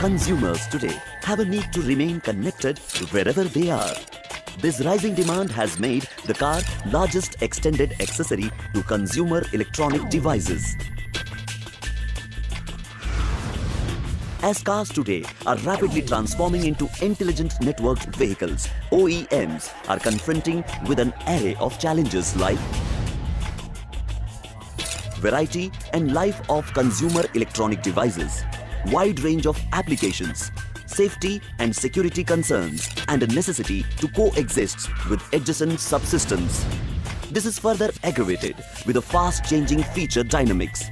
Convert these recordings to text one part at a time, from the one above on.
Consumers today have a need to remain connected wherever they are. This rising demand has made the car largest extended accessory to consumer electronic devices. As cars today are rapidly transforming into intelligent networked vehicles, OEMs are confronting with an array of challenges like variety and life of consumer electronic devices, wide range of applications, safety and security concerns, and a necessity to coexist with adjacent subsystems. This is further aggravated with a fast-changing feature dynamics.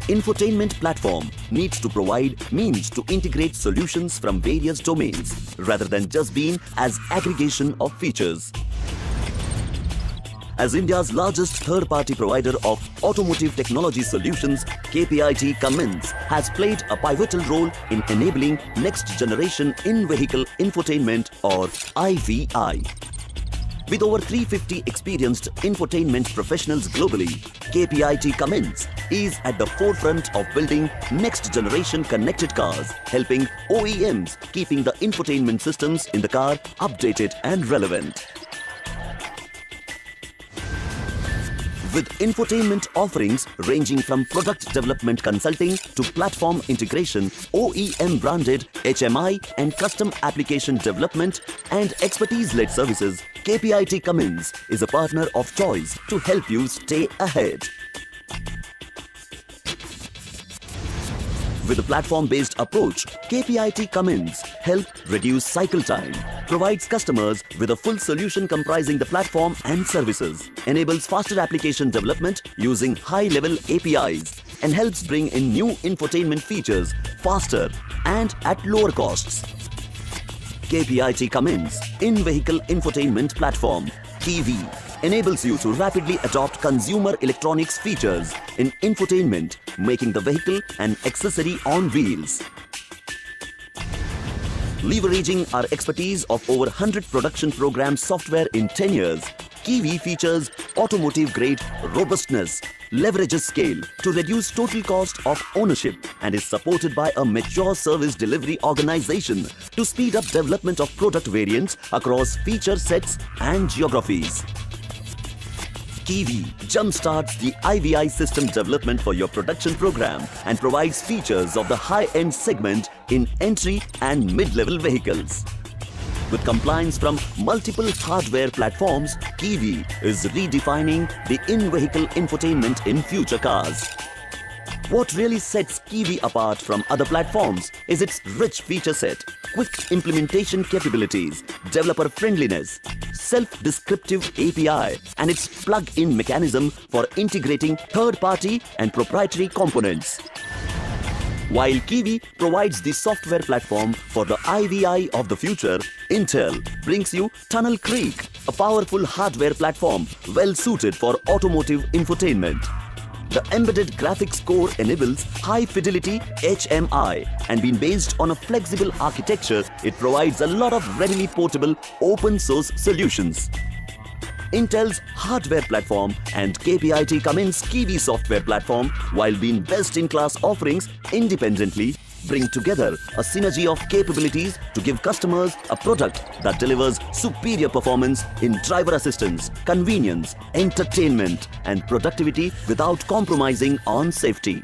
Infotainment platform needs to provide means to integrate solutions from various domains rather than just being as aggregation of features. As India's largest third-party provider of automotive technology solutions, KPIT Cummins has played a pivotal role in enabling next-generation in-vehicle infotainment or IVI. With over 350 experienced infotainment professionals globally, KPIT Cummins is at the forefront of building next-generation connected cars, helping OEMs keeping the infotainment systems in the car updated and relevant. With infotainment offerings ranging from product development consulting to platform integration, OEM-branded HMI and custom application development and expertise-led services, KPIT Cummins is a partner of choice to help you stay ahead. With a platform-based approach, KPIT Cummins helps reduce cycle time, provides customers with a full solution comprising the platform and services, enables faster application development using high-level APIs, and helps bring in new infotainment features faster and at lower costs. KPIT Cummins in-vehicle infotainment platform, KEEVI, enables you to rapidly adopt consumer electronics features in infotainment, making the vehicle an accessory on wheels. Leveraging our expertise of over 100 production program software in 10 years, KEEVI features automotive-grade robustness, leverages scale to reduce total cost of ownership, and is supported by a mature service delivery organization to speed up development of product variants across feature sets and geographies. KEEVI jumpstarts the IVI system development for your production program and provides features of the high-end segment in entry and mid-level vehicles. With compliance from multiple hardware platforms, KEEVI is redefining the in-vehicle infotainment in future cars. What really sets KEEVI apart from other platforms is its rich feature set, quick implementation capabilities, developer friendliness, self-descriptive API, and its plug-in mechanism for integrating third-party and proprietary components. While KEEVI provides the software platform for the IVI of the future, Intel brings you Tunnel Creek, a powerful hardware platform well-suited for automotive infotainment. The embedded graphics core enables high-fidelity HMI, and being based on a flexible architecture, it provides a lot of readily portable open-source solutions. Intel's hardware platform and KPIT Cummins KEEVI software platform, while being best-in-class offerings independently, bring together a synergy of capabilities to give customers a product that delivers superior performance in driver assistance, convenience, entertainment, and productivity without compromising on safety.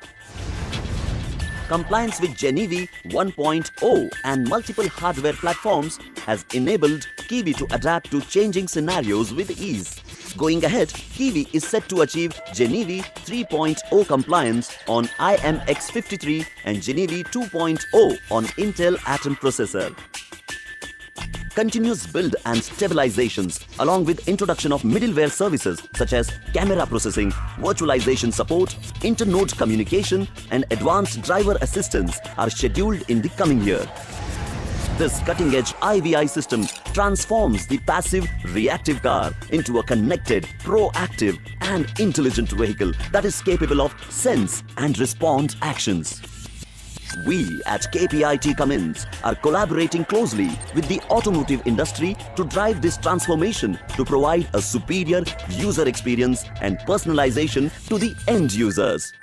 Compliance with GENIVI 1.0 and multiple hardware platforms has enabled KEEVI to adapt to changing scenarios with ease. Going ahead, KEEVI is set to achieve GENIVI 3.0 compliance on IMX53 and GENIVI 2.0 on Intel Atom processor. Continuous build and stabilizations, along with introduction of middleware services such as camera processing, virtualization support, inter-node communication, and advanced driver assistance are scheduled in the coming year. This cutting-edge IVI system transforms the passive, reactive car into a connected, proactive, and intelligent vehicle that is capable of sense and respond actions. We at KPIT Cummins are collaborating closely with the automotive industry to drive this transformation to provide a superior user experience and personalization to the end users.